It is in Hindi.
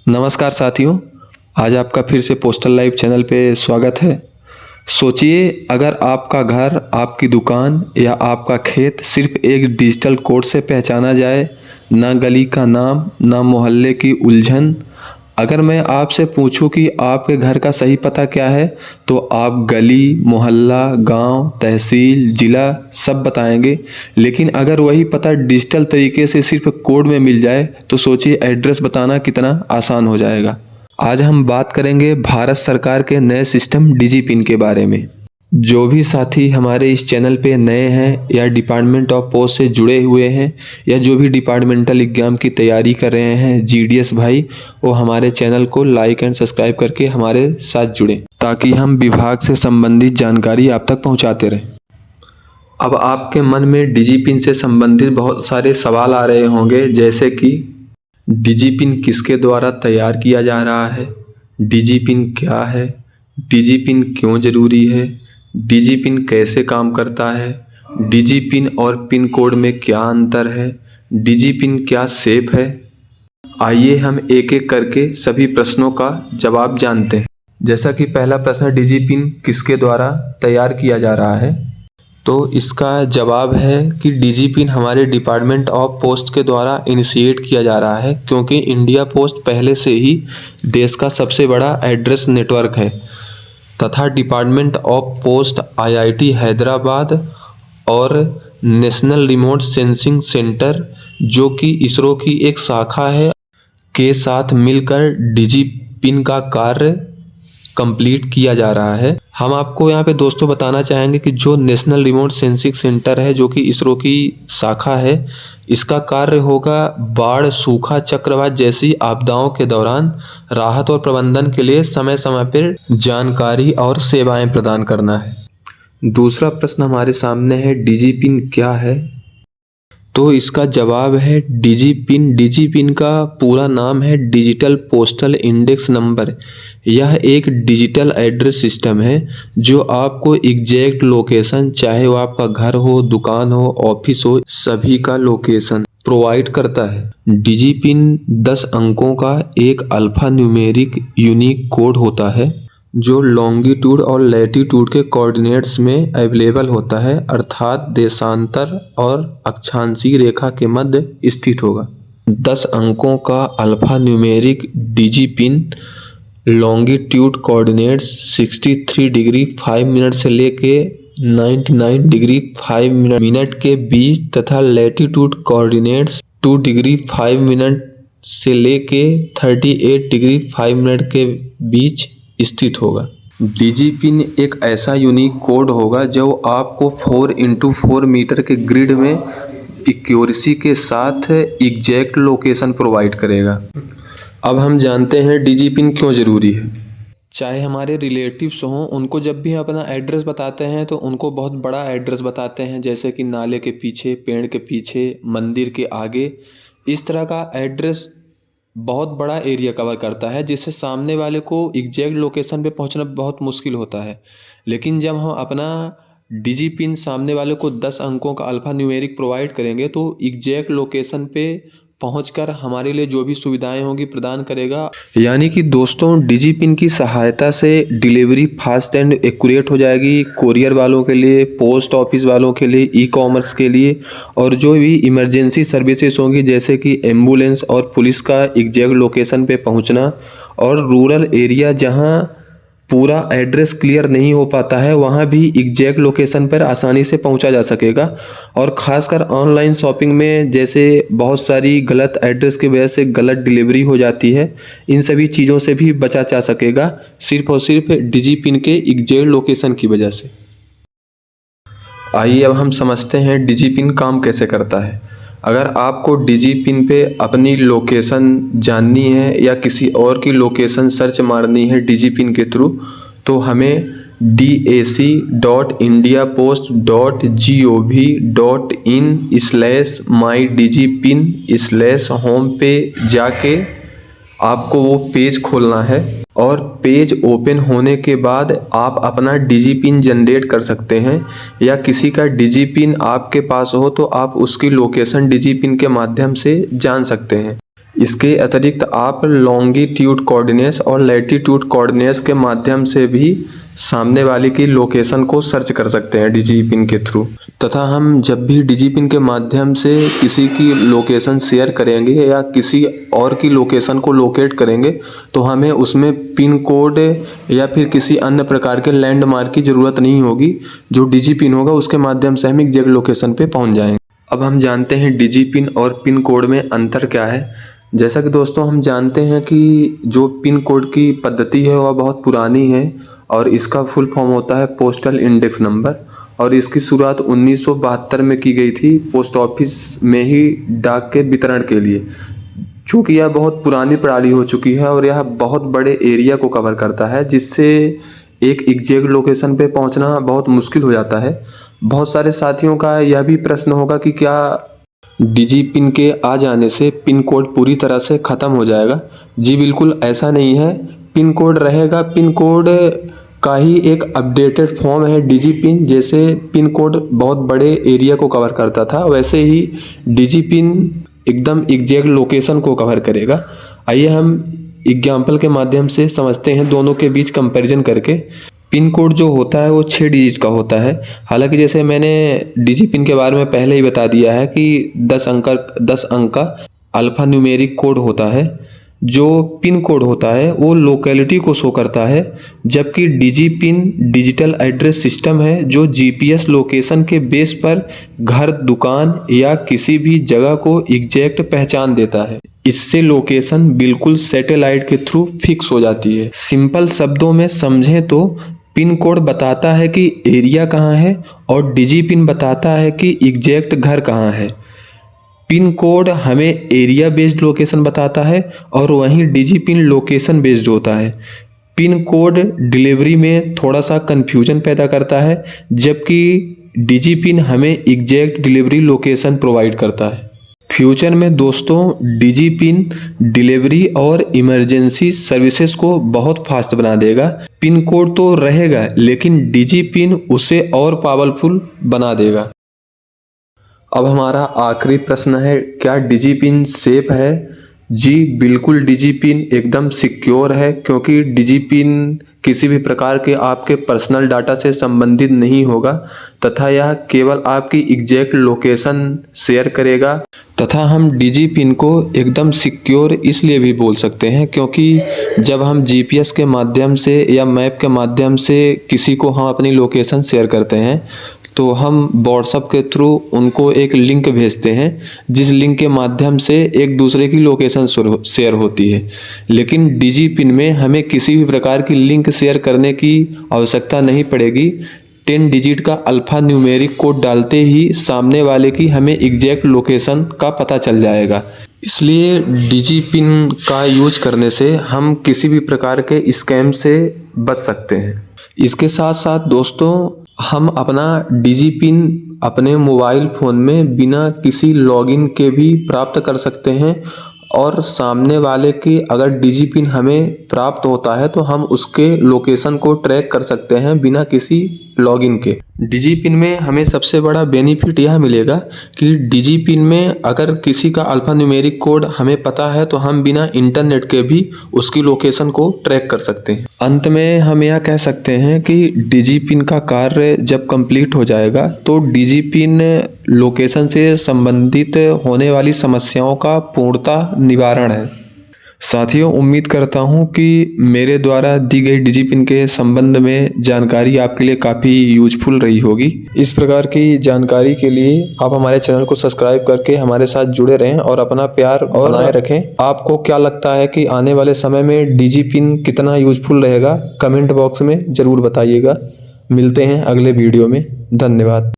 नमस्कार साथियों, आज आपका फिर से पोस्टल लाइव चैनल पे स्वागत है। सोचिए अगर आपका घर, आपकी दुकान या आपका खेत सिर्फ एक डिजिटल कोड से पहचाना जाए, ना गली का नाम, ना मोहल्ले की उलझन। अगर मैं आपसे पूछूं कि आपके घर का सही पता क्या है, तो आप गली, मोहल्ला, गांव, तहसील, ज़िला सब बताएंगे। लेकिन अगर वही पता डिजिटल तरीके से सिर्फ कोड में मिल जाए, तो सोचिए एड्रेस बताना कितना आसान हो जाएगा। आज हम बात करेंगे भारत सरकार के नए सिस्टम डिजिपिन के बारे में। जो भी साथी हमारे इस चैनल पे नए हैं या डिपार्टमेंट ऑफ पोस्ट से जुड़े हुए हैं या जो भी डिपार्टमेंटल एग्जाम की तैयारी कर रहे हैं जीडीएस भाई, वो हमारे चैनल को लाइक एंड सब्सक्राइब करके हमारे साथ जुड़ें ताकि हम विभाग से संबंधित जानकारी आप तक पहुंचाते रहें। अब आपके मन में डिजिपिन से संबंधित बहुत सारे सवाल आ रहे होंगे, जैसे कि डिजिपिन किसके द्वारा तैयार किया जा रहा है, डिजिपिन क्या है, डिजिपिन क्यों ज़रूरी है, डिजिपिन कैसे काम करता है, डिजिपिन और पिन कोड में क्या अंतर है, डिजिपिन क्या सेफ है। आइए हम एक एक करके सभी प्रश्नों का जवाब जानते हैं। जैसा कि पहला प्रश्न, डिजिपिन किसके द्वारा तैयार किया जा रहा है, तो इसका जवाब है कि डिजिपिन हमारे डिपार्टमेंट ऑफ पोस्ट के द्वारा इनिशिएट किया जा रहा है, क्योंकि इंडिया पोस्ट पहले से ही देश का सबसे बड़ा एड्रेस नेटवर्क है तथा department of post IIT Hyderabad और नेशनल रिमोट सेंसिंग सेंटर, जो कि इसरो की एक शाखा है, के साथ मिलकर डिजिपिन का कार्य कंप्लीट किया जा रहा है। हम आपको यहाँ पे दोस्तों बताना चाहेंगे कि जो नेशनल रिमोट सेंसिंग सेंटर है, जो कि इसरो की शाखा है, इसका कार्य होगा बाढ़, सूखा, चक्रवात जैसी आपदाओं के दौरान राहत और प्रबंधन के लिए समय समय पर जानकारी और सेवाएं प्रदान करना है। दूसरा प्रश्न हमारे सामने है, डिजिपिन क्या है, तो इसका जवाब है डिजिपिन। डिजिपिन का पूरा नाम है डिजिटल पोस्टल इंडेक्स नंबर। यह एक डिजिटल एड्रेस सिस्टम है जो आपको एग्जैक्ट लोकेशन, चाहे वो आपका घर हो, दुकान हो, ऑफिस हो, सभी का लोकेशन प्रोवाइड करता है। डिजिपिन 10 अंकों का एक अल्फा न्यूमेरिक यूनिक कोड होता है जो लॉन्गिट्यूड और लैटिट्यूड के कोऑर्डिनेट्स में अवेलेबल होता है, अर्थात देशांतर और अक्षांशीय रेखा के मध्य स्थित होगा। 10 अंकों का alpha numeric DIGIPIN longitude coordinates 63 degree 5 minute से लेके 99 डिग्री 5 मिनट के बीच तथा लैटिट्यूड कोऑर्डिनेट्स 2 डिग्री 5 मिनट से लेके 38 डिग्री 5 मिनट के बीच स्थित होगा। डिजिपिन एक ऐसा यूनिक कोड होगा जो आपको 4x4 मीटर के ग्रिड में एक्यूरेसी के साथ एग्जैक्ट लोकेशन प्रोवाइड करेगा। अब हम जानते हैं डिजिपिन क्यों ज़रूरी है। चाहे हमारे रिलेटिव्स हों, उनको जब भी अपना एड्रेस बताते हैं तो उनको बहुत बड़ा एड्रेस बताते हैं, जैसे कि नाले के पीछे, पेड़ के पीछे, मंदिर के आगे। इस तरह का एड्रेस बहुत बड़ा एरिया कवर करता है, जिससे सामने वाले को एग्जैक्ट लोकेशन पे पहुंचना बहुत मुश्किल होता है। लेकिन जब हम अपना डिजिपिन सामने वाले को 10 अंकों का अल्फा न्यूमेरिक प्रोवाइड करेंगे तो एग्जैक्ट लोकेशन पे पहुंचकर हमारे लिए जो भी सुविधाएं होंगी प्रदान करेगा। यानी कि दोस्तों, डिजिपिन की सहायता से डिलीवरी फास्ट एंड एक्यूरेट हो जाएगी, कोरियर वालों के लिए, पोस्ट ऑफिस वालों के लिए, ई कॉमर्स के लिए, और जो भी इमरजेंसी सर्विसेज होंगी जैसे कि एम्बुलेंस और पुलिस का एग्जैक्ट लोकेशन पे पहुंचना, और रूरल एरिया जहां पूरा एड्रेस क्लियर नहीं हो पाता है वहाँ भी एग्जैक्ट लोकेशन पर आसानी से पहुँचा जा सकेगा। और ख़ासकर ऑनलाइन शॉपिंग में जैसे बहुत सारी गलत एड्रेस की वजह से गलत डिलीवरी हो जाती है, इन सभी चीज़ों से भी बचा जा सकेगा सिर्फ और सिर्फ डिजिपिन के एग्जैक्ट लोकेशन की वजह से। आइए अब हम समझते हैं डिजिपिन काम कैसे करता है। अगर आपको डिजिपिन पे अपनी लोकेशन जाननी है या किसी और की लोकेशन सर्च मारनी है डिजिपिन के थ्रू, तो हमें dac.indiapost.gov.in/mydigipin/home पे जाके आपको वो पेज खोलना है, और पेज ओपन होने के बाद आप अपना डिजिपिन जनरेट कर सकते हैं, या किसी का डिजिपिन आपके पास हो तो आप उसकी लोकेशन डिजिपिन के माध्यम से जान सकते हैं। इसके अतिरिक्त आप लॉन्गिट्यूड कोऑर्डिनेट्स और लैटिट्यूड कोऑर्डिनेट्स के माध्यम से भी सामने वाले की लोकेशन को सर्च कर सकते हैं डिजिपिन के थ्रू। तथा हम जब भी डिजिपिन के माध्यम से किसी की लोकेशन शेयर करेंगे या किसी और की लोकेशन को लोकेट करेंगे तो हमें उसमें पिन कोड या फिर किसी अन्य प्रकार के लैंडमार्क की ज़रूरत नहीं होगी। जो डिजिपिन होगा उसके माध्यम से हम एग्जैक्ट लोकेशन पे पहुंच जाएंगे। अब हम जानते हैं डिजिपिन और पिन कोड में अंतर क्या है। जैसा कि दोस्तों हम जानते हैं कि जो पिन कोड की पद्धति है वह बहुत पुरानी है और इसका फुल फॉर्म होता है पोस्टल इंडेक्स नंबर, और इसकी शुरुआत 1972 में की गई थी पोस्ट ऑफिस में ही डाक के वितरण के लिए। चूँकि यह बहुत पुरानी प्रणाली हो चुकी है और यह बहुत बड़े एरिया को कवर करता है, जिससे एक एग्जैक्ट लोकेशन पे पहुंचना बहुत मुश्किल हो जाता है। बहुत सारे साथियों का यह भी प्रश्न होगा कि क्या डिजिपिन के आ जाने से पिन कोड पूरी तरह से ख़त्म हो जाएगा। जी बिल्कुल ऐसा नहीं है, पिन कोड रहेगा। पिन कोड का ही एक अपडेटेड फॉर्म है डिजिपिन। जैसे पिन कोड बहुत बड़े एरिया को कवर करता था, वैसे ही डिजिपिन एकदम एग्जैक्ट लोकेशन को कवर करेगा। आइए हम एग्जाम्पल के माध्यम से समझते हैं दोनों के बीच कंपैरिजन करके। पिन कोड जो होता है वो 6 डिजिट का होता है। हालांकि जैसे मैंने डिजिपिन के बारे में पहले ही बता दिया है कि 10 अंक का अल्फा न्यूमेरिक कोड होता है। जो पिन कोड होता है वो लोकेलिटी को शो करता है, जबकि डिजिपिन डिजिटल एड्रेस सिस्टम है जो जीपीएस लोकेशन के बेस पर घर, दुकान या किसी भी जगह को एग्जैक्ट पहचान देता है। इससे लोकेशन बिल्कुल सैटेलाइट के थ्रू फिक्स हो जाती है। सिंपल शब्दों में समझें तो पिन कोड बताता है कि एरिया कहाँ है और डिजिपिन बताता है कि एग्जैक्ट घर कहाँ है। पिन कोड हमें एरिया बेस्ड लोकेशन बताता है और वहीं डिजिपिन लोकेशन बेस्ड होता है। पिन कोड डिलीवरी में थोड़ा सा कन्फ्यूजन पैदा करता है, जबकि डिजिपिन हमें एग्जैक्ट डिलीवरी लोकेशन प्रोवाइड करता है। फ्यूचर में दोस्तों डिजिपिन डिलीवरी और इमरजेंसी सर्विसेज को बहुत फास्ट बना देगा। पिन कोड तो रहेगा लेकिन डिजिपिन उसे और पावरफुल बना देगा। अब हमारा आखिरी प्रश्न है, क्या डिजिपिन सेफ है? जी बिल्कुल, डिजिपिन एकदम सिक्योर है, क्योंकि डिजिपिन किसी भी प्रकार के आपके पर्सनल डाटा से संबंधित नहीं होगा तथा यह केवल आपकी एग्जैक्ट लोकेशन शेयर करेगा। तथा हम डिजिपिन को एकदम सिक्योर इसलिए भी बोल सकते हैं क्योंकि जब हम जीपीएस के माध्यम से या मैप के माध्यम से किसी को हम अपनी लोकेशन शेयर करते हैं तो हम व्हाट्सएप के थ्रू उनको एक लिंक भेजते हैं, जिस लिंक के माध्यम से एक दूसरे की लोकेशन शेयर होती है। लेकिन डिजिपिन में हमें किसी भी प्रकार की लिंक शेयर करने की आवश्यकता नहीं पड़ेगी। 10 डिजिट का अल्फा न्यूमेरिक कोड डालते ही सामने वाले की हमें एग्जैक्ट लोकेशन का पता चल जाएगा। इसलिए डिजिपिन का यूज करने से हम किसी भी प्रकार के स्कैम से बच सकते हैं। इसके साथ साथ दोस्तों हम अपना डिजिपिन अपने मोबाइल फ़ोन में बिना किसी लॉगिन के भी प्राप्त कर सकते हैं, और सामने वाले की अगर डिजिपिन हमें प्राप्त होता है तो हम उसके लोकेशन को ट्रैक कर सकते हैं बिना किसी लॉगिन के। डिजिपिन में हमें सबसे बड़ा बेनिफिट यह मिलेगा कि डिजिपिन में अगर किसी का अल्फा न्यूमेरिक कोड हमें पता है तो हम बिना इंटरनेट के भी उसकी लोकेशन को ट्रैक कर सकते हैं। अंत में हम यह कह सकते हैं कि डिजिपिन का कार्य जब कंप्लीट हो जाएगा तो डिजिपिन लोकेशन से संबंधित होने वाली समस्याओं का पूर्णतः निवारण है। साथियों, उम्मीद करता हूं कि मेरे द्वारा दी गई डिजिपिन के संबंध में जानकारी आपके लिए काफ़ी यूजफुल रही होगी। इस प्रकार की जानकारी के लिए आप हमारे चैनल को सब्सक्राइब करके हमारे साथ जुड़े रहें और अपना प्यार बनाए रखें। आपको क्या लगता है कि आने वाले समय में डिजिपिन कितना यूजफुल रहेगा, कमेंट बॉक्स में ज़रूर बताइएगा। मिलते हैं अगले वीडियो में। धन्यवाद।